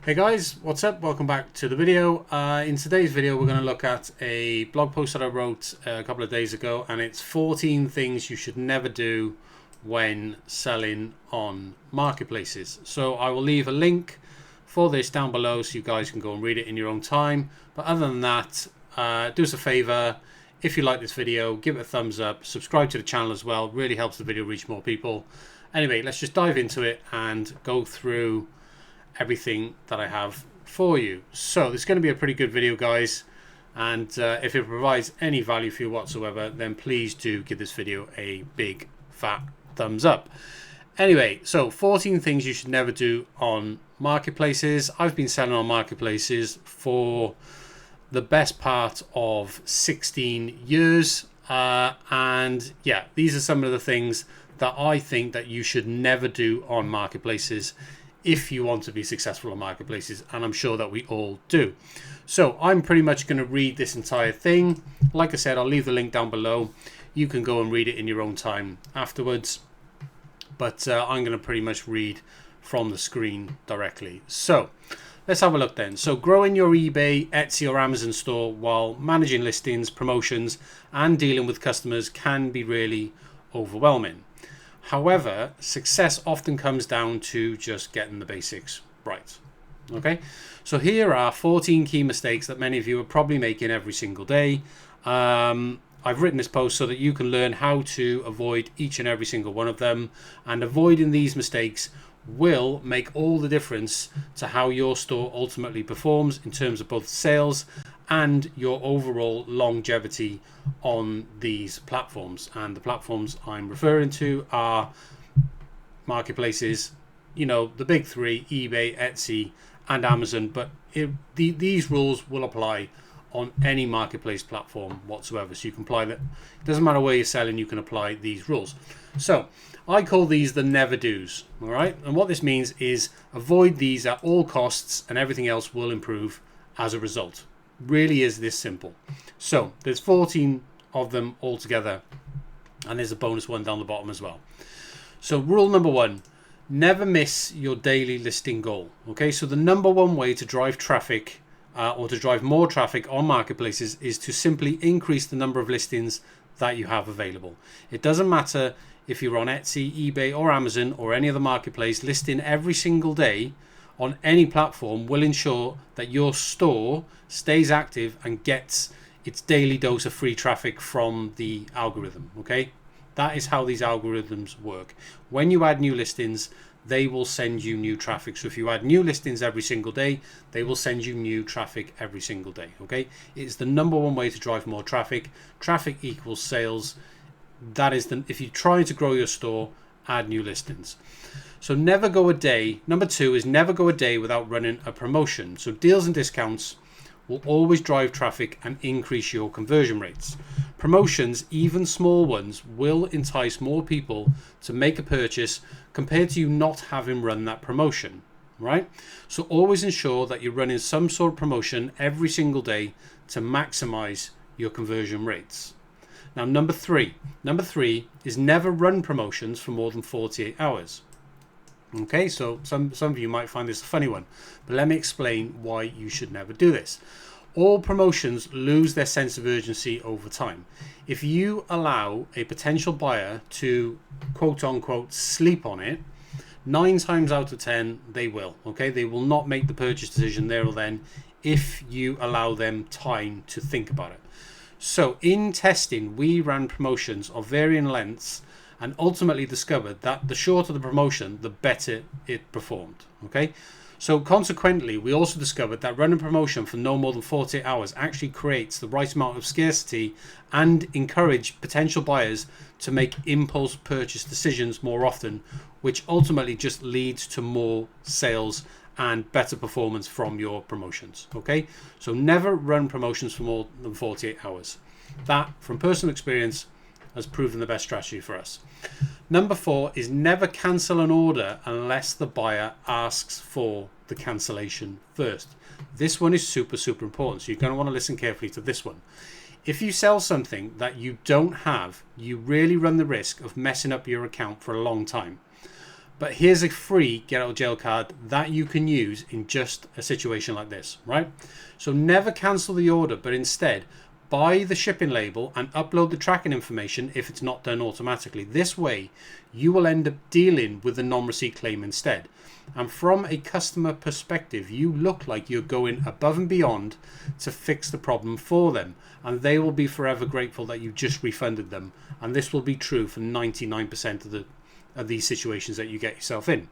Hey guys, what's up? Welcome back to the video. In today's video we're going to look at a blog post that I wrote a couple of days ago, and it's 14 things you should never do when selling on marketplaces. So I will leave a link for this down below so you guys can go and read it in your own time. But other than that, do us a favor. If you like this video, give it a thumbs up, subscribe to the channel as well. It really helps the video reach more people. Anyway, let's just dive into it and go through everything that I have for you. So this is going to be a pretty good video, guys, and if it provides any value for you whatsoever, then please do give this video a big fat thumbs up. Anyway, so 14 things you should never do on marketplaces. I've been selling on marketplaces for the best part of 16 years, and yeah, these are some of the things that I think that you should never do on marketplaces if you want to be successful on marketplaces, and I'm sure that we all do. So I'm pretty much going to read this entire thing. Like I said, I'll leave the link down below. You can go and read it in your own time afterwards, but I'm going to pretty much read from the screen directly. So let's have a look then. So growing your eBay, Etsy or Amazon store while managing listings, promotions and dealing with customers can be really overwhelming. However, success often comes down to just getting the basics right. Okay, so here are 14 key mistakes that many of you are probably making every single day. I've written this post so that you can learn how to avoid each and every single one of them, and avoiding these mistakes will make all the difference to how your store ultimately performs in terms of both sales and your overall longevity on these platforms. And the platforms I'm referring to are marketplaces, you know, the big three: eBay, Etsy and Amazon. But these rules will apply on any marketplace platform whatsoever, so you can apply that. It doesn't matter where you're selling, you can apply these rules. So I call these the never do's. All right, and what this means is avoid these at all costs and everything else will improve as a result. Really is this simple. So there's 14 of them altogether, and there's a bonus one down the bottom as well. So rule number one: never miss your daily listing goal. Okay, so the number one way to drive traffic or to drive more traffic on marketplaces is to simply increase the number of listings that you have available. It doesn't matter if you're on Etsy, eBay or Amazon or any other marketplace. Listing every single day on any platform will ensure that your store stays active and gets its daily dose of free traffic from the algorithm. Okay, that is how these algorithms work. When you add new listings, they will send you new traffic. So if you add new listings every single day, they will send you new traffic every single day. Okay, it's the number one way to drive more traffic. Traffic equals sales. That is if you're trying to grow your store, add new listings. So never go a day. Number two is never go a day without running a promotion. So deals and discounts will always drive traffic and increase your conversion rates. Promotions, even small ones, will entice more people to make a purchase compared to you not having run that promotion, right? So always ensure that you're running some sort of promotion every single day to maximize your conversion rates. Now, number three is never run promotions for more than 48 hours. Okay, so some of you might find this a funny one, but let me explain why you should never do this. All promotions lose their sense of urgency over time. If you allow a potential buyer to quote unquote sleep on it, 9 times out of 10 they will. Okay, they will not make the purchase decision there or then if you allow them time to think about it. So in testing, we ran promotions of varying lengths and ultimately discovered that the shorter the promotion, the better it performed. Okay, so consequently, we also discovered that running promotion for no more than 48 hours actually creates the right amount of scarcity and encourage potential buyers to make impulse purchase decisions more often, which ultimately just leads to more sales and better performance from your promotions. Okay, so never run promotions for more than 48 hours. That, from personal experience, has proven the best strategy for us. Number 4 is never cancel an order unless the buyer asks for the cancellation first. This one is super important, so you're going to want to listen carefully to this one. If you sell something that you don't have, you really run the risk of messing up your account for a long time. But here's a free get out of jail card that you can use in just a situation like this, right? So never cancel the order, but instead buy the shipping label and upload the tracking information if it's not done automatically. This way, you will end up dealing with the non-receipt claim instead. And from a customer perspective, you look like you're going above and beyond to fix the problem for them. And they will be forever grateful that you just refunded them. And this will be true for 99% of these situations that you get yourself in.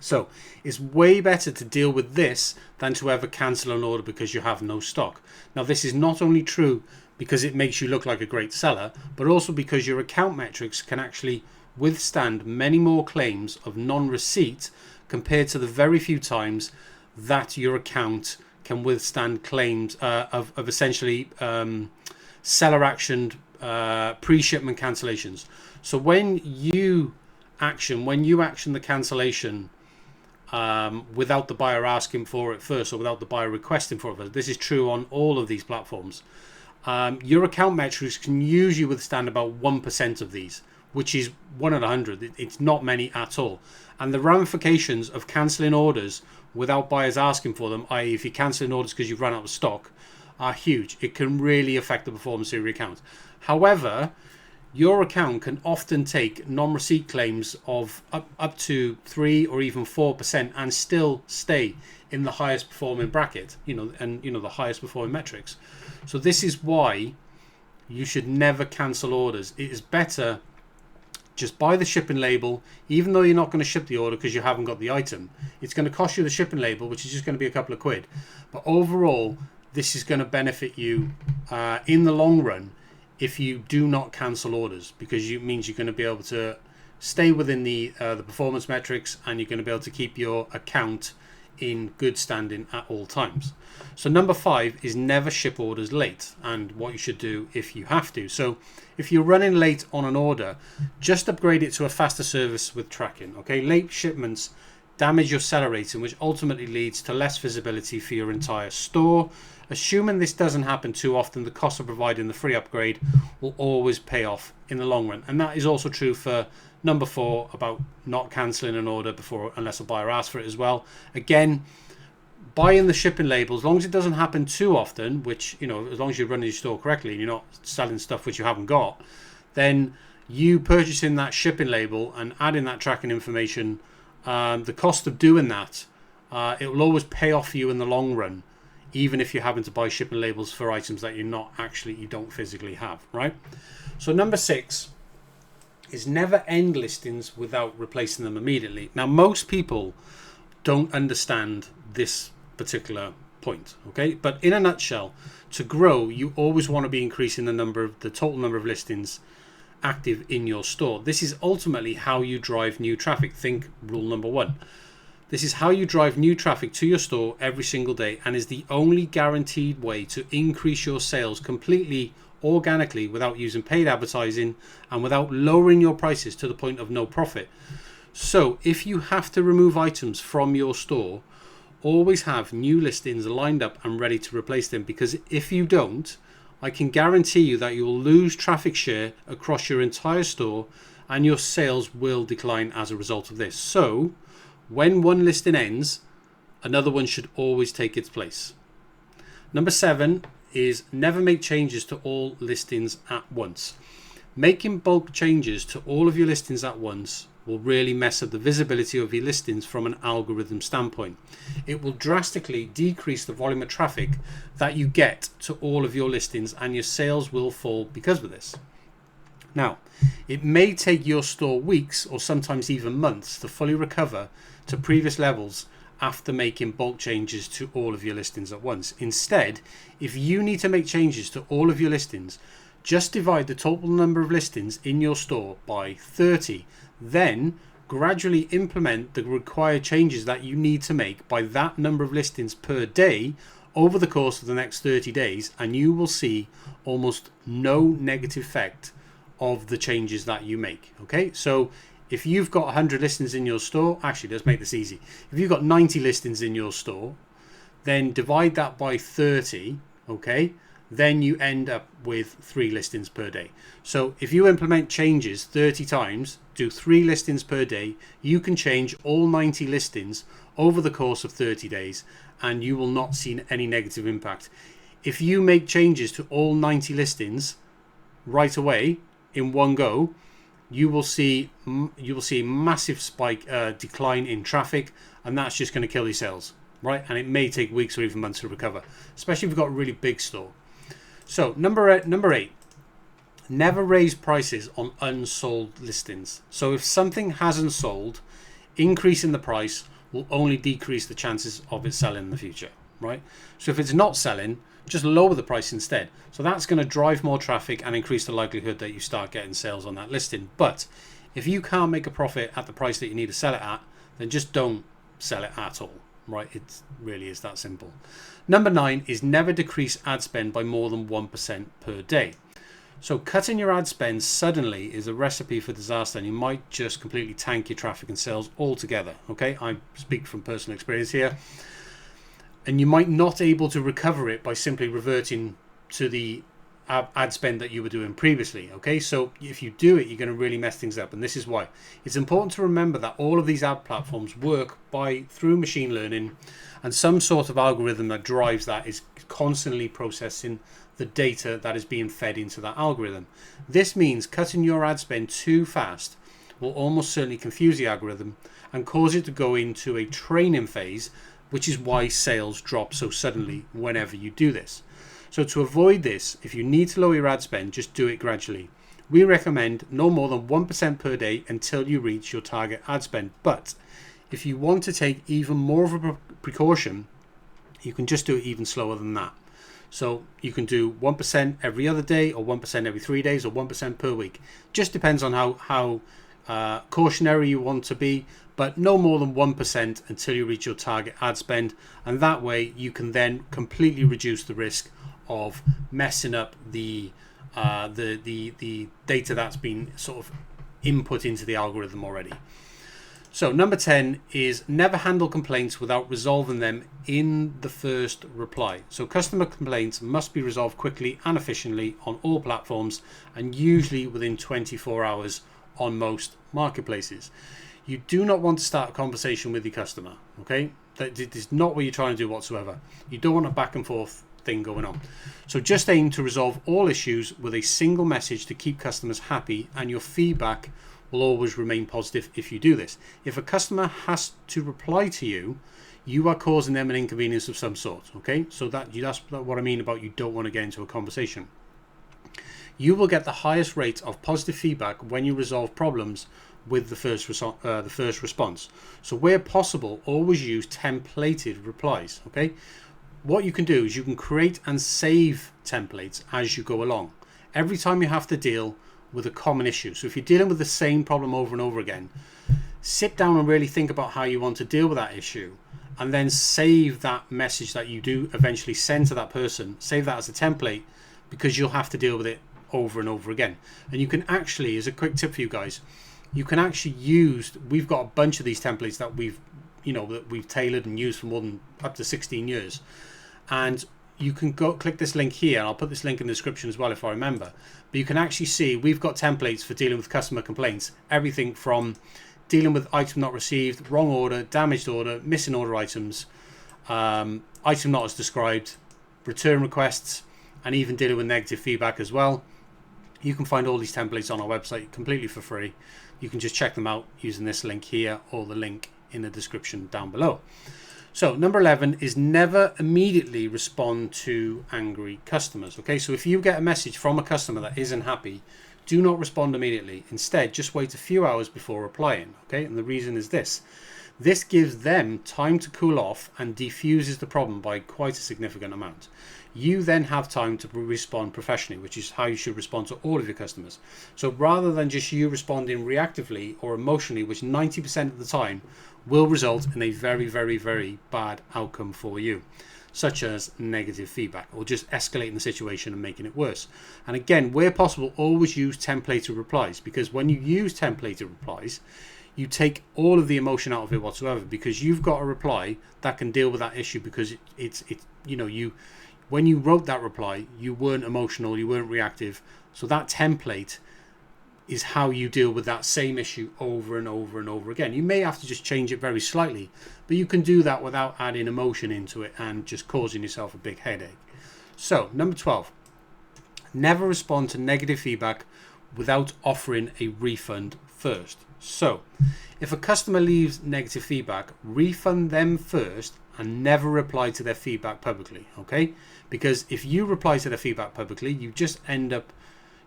So it's way better to deal with this than to ever cancel an order because you have no stock. Now, this is not only true because it makes you look like a great seller, but also because your account metrics can actually withstand many more claims of non-receipt compared to the very few times that your account can withstand claims of essentially seller actioned pre-shipment cancellations. So when you action the cancellation without the buyer asking for it first, or without the buyer requesting for it first, this is true on all of these platforms, your account metrics can usually withstand about 1% of these, which is 1 in 100. It's not many at all. And the ramifications of cancelling orders without buyers asking for them, i.e. if you're cancelling orders because you've run out of stock, are huge. It can really affect the performance of your account. However, your account can often take non-receipt claims of up to 3 or even 4% and still stay in the highest performing bracket, the highest performing metrics. So this is why you should never cancel orders. It is better just buy the shipping label, even though you're not going to ship the order because you haven't got the item. It's going to cost you the shipping label, which is just going to be a couple of quid. But overall, this is going to benefit you in the long run if you do not cancel orders, because it means you're going to be able to stay within the performance metrics, and you're going to be able to keep your account in good standing at all times. So number 5 is never ship orders late, and what you should do if you have to. So if you're running late on an order, just upgrade it to a faster service with tracking. Okay, late shipments damage your seller rating, which ultimately leads to less visibility for your entire store. Assuming this doesn't happen too often, the cost of providing the free upgrade will always pay off in the long run. And that is also true for number 4 about not cancelling an order before unless a buyer asks for it as well. Again, buying the shipping label, as long as it doesn't happen too often, which, as long as you're running your store correctly and you're not selling stuff which you haven't got, then you purchasing that shipping label and adding that tracking information, the cost of doing that, it will always pay off for you in the long run, even if you're having to buy shipping labels for items that you don't physically have, right? So number 6 is never end listings without replacing them immediately. Now, most people don't understand this particular point, okay? But in a nutshell, to grow, you always want to be increasing the total number of listings active in your store. This is ultimately how you drive new traffic. Think rule number 1. This is how you drive new traffic to your store every single day, and is the only guaranteed way to increase your sales completely organically without using paid advertising and without lowering your prices to the point of no profit. So if you have to remove items from your store, always have new listings lined up and ready to replace them, because if you don't, I can guarantee you that you will lose traffic share across your entire store and your sales will decline as a result of this. So when one listing ends, another one should always take its place. Number 7 is never make changes to all listings at once. Making bulk changes to all of your listings at once will really mess up the visibility of your listings from an algorithm standpoint. It will drastically decrease the volume of traffic that you get to all of your listings, and your sales will fall because of this. Now, it may take your store weeks or sometimes even months to fully recover to previous levels after making bulk changes to all of your listings at once. Instead, if you need to make changes to all of your listings, just divide the total number of listings in your store by 30. Then gradually implement the required changes that you need to make by that number of listings per day over the course of the next 30 days, and you will see almost no negative effect of the changes that you make. Okay, so if you've got 100 listings in your store, actually, let's make this easy. If you've got 90 listings in your store, then divide that by 30, okay? then you end up with 3 listings per day. So if you implement changes 30 times, do 3 listings per day, you can change all 90 listings over the course of 30 days and you will not see any negative impact. If you make changes to all 90 listings right away in one go, you will see a massive spike, decline in traffic, and that's just going to kill your sales, right? And it may take weeks or even months to recover, especially if you've got a really big store. So number eight, never raise prices on unsold listings. So if something hasn't sold, increasing the price will only decrease the chances of it selling in the future, right? So if it's not selling, just lower the price instead. So that's going to drive more traffic and increase the likelihood that you start getting sales on that listing. But if you can't make a profit at the price that you need to sell it at, then just don't sell it at all, right? It really is that simple. Number 9 is never decrease ad spend by more than 1% per day. So cutting your ad spend suddenly is a recipe for disaster, and you might just completely tank your traffic and sales altogether. Okay, I speak from personal experience here. And you might not able to recover it by simply reverting to the ad spend that you were doing previously. Okay, so if you do it, you're going to really mess things up, and this is why. It's important to remember that all of these ad platforms work through machine learning, and some sort of algorithm that drives that is constantly processing the data that is being fed into that algorithm. This means cutting your ad spend too fast will almost certainly confuse the algorithm and cause it to go into a training phase, which is why sales drop so suddenly whenever you do this. So to avoid this, if you need to lower your ad spend, just do it gradually. We recommend no more than 1% per day until you reach your target ad spend. But if you want to take even more of a precaution, you can just do it even slower than that. So you can do 1% every other day, or 1% every 3 days, or 1% per week. Just depends on how cautionary you want to be, but no more than 1% until you reach your target ad spend, and that way you can then completely reduce the risk of messing up the data that's been sort of input into the algorithm already. So number 10 is never handle complaints without resolving them in the first reply. So customer complaints must be resolved quickly and efficiently on all platforms, and usually within 24 hours on most marketplaces. You do not want to start a conversation with your customer, okay? That is not what you're trying to do whatsoever. You don't want a back and forth thing going on. So just aim to resolve all issues with a single message to keep customers happy, and your feedback will always remain positive if you do this. If a customer has to reply to you, you are causing them an inconvenience of some sort, okay? So that's what I mean about you don't want to get into a conversation. You will get the highest rate of positive feedback when you resolve problems with the first response. So where possible, always use templated replies, okay? What you can do is you can create and save templates as you go along. Every time you have to deal with a common issue. So if you're dealing with the same problem over and over again, sit down and really think about how you want to deal with that issue, and then save that message that you do eventually send to that person. Save that as a template, because you'll have to deal with it over and over again. And you can actually, as a quick tip for you guys, you can actually use, we've got a bunch of these templates that we've tailored and used for more than up to 16 years. And you can go click this link here, and I'll put this link in the description as well if I remember. But you can actually see we've got templates for dealing with customer complaints. Everything from dealing with item not received, wrong order, damaged order, missing order items, item not as described, return requests, and even dealing with negative feedback as well. You can find all these templates on our website completely for free. You can just check them out using this link here or the link in the description down below. So number 11 is never immediately respond to angry customers. Okay, so if you get a message from a customer that isn't happy, do not respond immediately. Instead, just wait a few hours before replying. Okay, and the reason is this. This gives them time to cool off and diffuses the problem by quite a significant amount. You then have time to respond professionally, which is how you should respond to all of your customers. So rather than just you responding reactively or emotionally, which 90% of the time will result in a very, very, very bad outcome for you, such as negative feedback or just escalating the situation and making it worse. And again, where possible, always use templated replies, because when you use templated replies, you take all of the emotion out of it whatsoever, because you've got a reply that can deal with that issue, because it's when you wrote that reply, you weren't emotional, you weren't reactive. So that template is how you deal with that same issue over and over and over again. You may have to just change it very slightly, but you can do that without adding emotion into it and just causing yourself a big headache. So, number 12, never respond to negative feedback without offering a refund first. So, if a customer leaves negative feedback, refund them first and never reply to their feedback publicly, okay? Because if you reply to their feedback publicly, you just end up,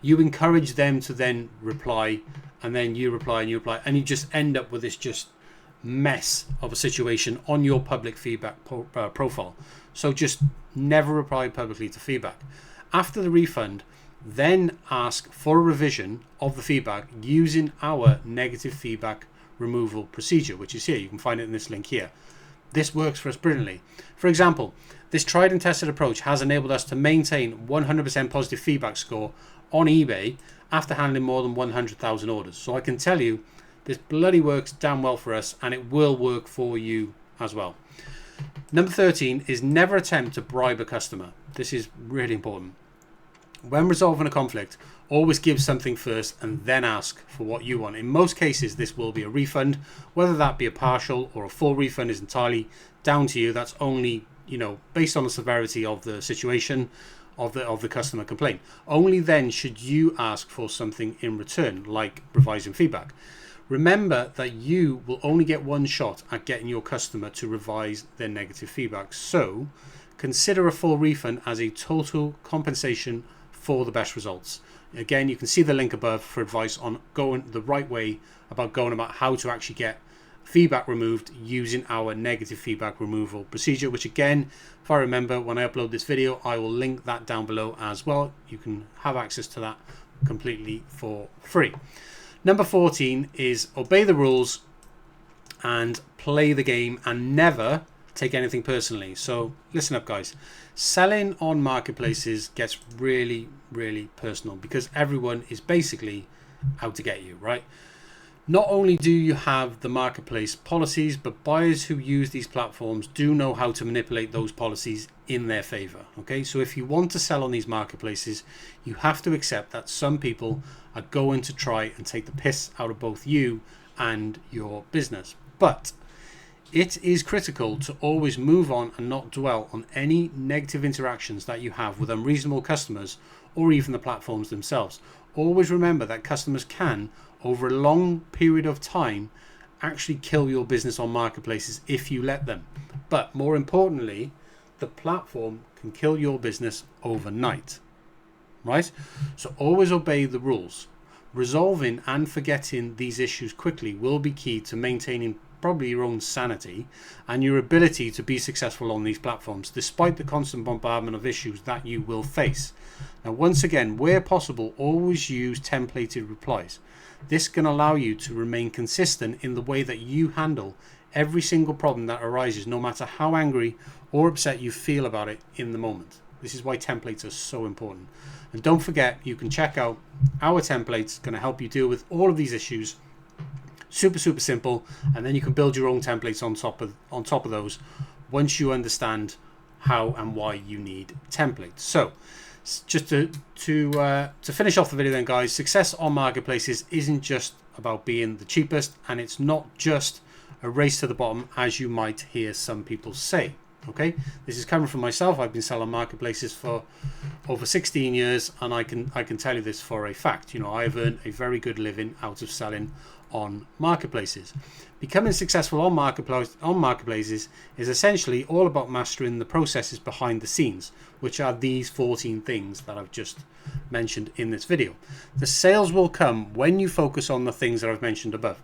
you encourage them to then reply, and then you reply and you reply, and you just end up with this just mess of a situation on your public feedback profile. So just never reply publicly to feedback. After the refund, then ask for a revision of the feedback using our negative feedback removal procedure, which is here. You can find it in this link here. This works for us brilliantly. For example, this tried and tested approach has enabled us to maintain 100% positive feedback score on eBay after handling more than 100,000 orders. So I can tell you, this bloody works damn well for us, and it will work for you as well. Number 13 is never attempt to bribe a customer. This is really important. When resolving a conflict, always give something first and then ask for what you want. In most cases, this will be a refund. Whether that be a partial or a full refund is entirely down to you. That's only, based on the severity of the situation of the customer complaint. Only then should you ask for something in return, like revising feedback. Remember that you will only get one shot at getting your customer to revise their negative feedback. So consider a full refund as a total compensation for the best results. Again, you can see the link above for advice on going the right way about going about how to actually get feedback removed using our negative feedback removal procedure, which again, if I remember, when I upload this video, I will link that down below as well. You can have access to that completely for free. Number 14 is obey the rules and play the game and never take anything personally. So listen up, guys. Selling on marketplaces gets really, really personal because everyone is basically out to get you, right? Not only do you have the marketplace policies, but buyers who use these platforms do know how to manipulate those policies in their favor. Okay, so if you want to sell on these marketplaces, you have to accept that some people are going to try and take the piss out of both you and your business. But it is critical to always move on and not dwell on any negative interactions that you have with unreasonable customers or even the platforms themselves. Always remember that customers can, over a long period of time, actually kill your business on marketplaces if you let them. But more importantly, the platform can kill your business overnight, right? So always obey the rules. Resolving and forgetting these issues quickly will be key to maintaining probably your own sanity and your ability to be successful on these platforms, despite the constant bombardment of issues that you will face. Now, once again, where possible, always use templated replies. This can allow you to remain consistent in the way that you handle every single problem that arises, no matter how angry or upset you feel about it in the moment. This is why templates are so important. And don't forget, you can check out our templates, going to help you deal with all of these issues. Super simple, and then you can build your own templates on top of those once you understand how and why you need templates. So just to finish off the video then, guys, success on marketplaces isn't just about being the cheapest, and it's not just a race to the bottom as you might hear some people say. Okay, this is coming from myself. I've been selling marketplaces for over 16 years, and I can tell you this for a fact. I've earned a very good living out of selling on marketplaces. Becoming successful on marketplaces is essentially all about mastering the processes behind the scenes, which are these 14 things that I've just mentioned in this video. The sales will come when you focus on the things that I've mentioned above.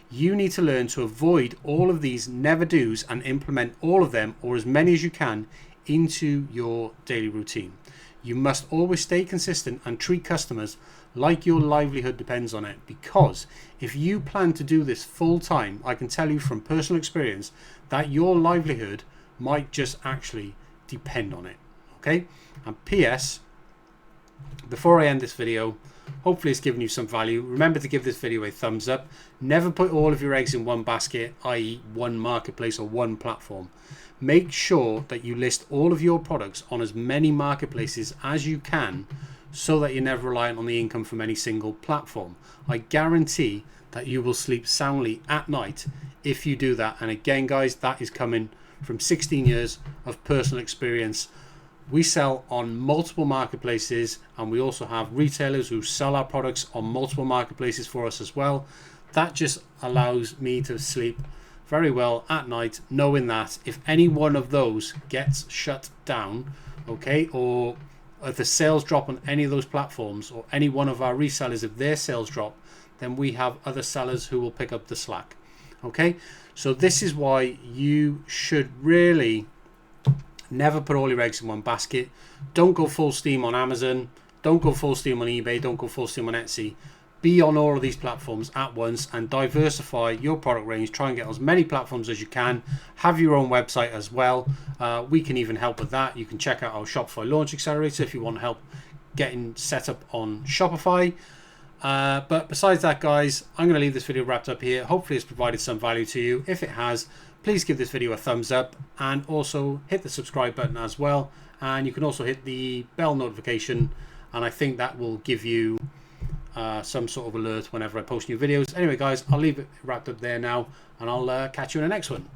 You need to learn to avoid all of these never do's and implement all of them, or as many as you can, into your daily routine. You must always stay consistent and treat customers like your livelihood depends on it, because if you plan to do this full time, I can tell you from personal experience that your livelihood might just actually depend on it. Okay? And PS, before I end this video, hopefully it's given you some value. Remember to give this video a thumbs up. Never put all of your eggs in one basket, i.e. one marketplace or one platform. make sure that you list all of your products on as many marketplaces as you can, so that you're never reliant on the income from any single platform. I guarantee that you will sleep soundly at night if you do that. And again, guys, that is coming from 16 years of personal experience. We sell on multiple marketplaces, and we also have retailers who sell our products on multiple marketplaces for us as well. That just allows me to sleep very well at night, knowing that if any one of those gets shut down, okay, or if the sales drop on any of those platforms, or any one of our resellers, if their sales drop, then we have other sellers who will pick up the slack. Okay, so this is why you should really never put all your eggs in one basket. Don't go full steam on Amazon, don't go full steam on eBay, don't go full steam on Etsy. Be on all of these platforms at once and diversify your product range. Try and get as many platforms as you can. Have your own website as well. We can even help with that. You can check out our Shopify Launch Accelerator if you want help getting set up on Shopify. But besides that, guys, I'm going to leave this video wrapped up here. Hopefully it's provided some value to you. If it has, please give this video a thumbs up, and also hit the subscribe button as well. And you can also hit the bell notification, and I think that will give you some sort of alert whenever I post new videos. Anyway, guys, I'll leave it wrapped up there now, and I'll catch you in the next one.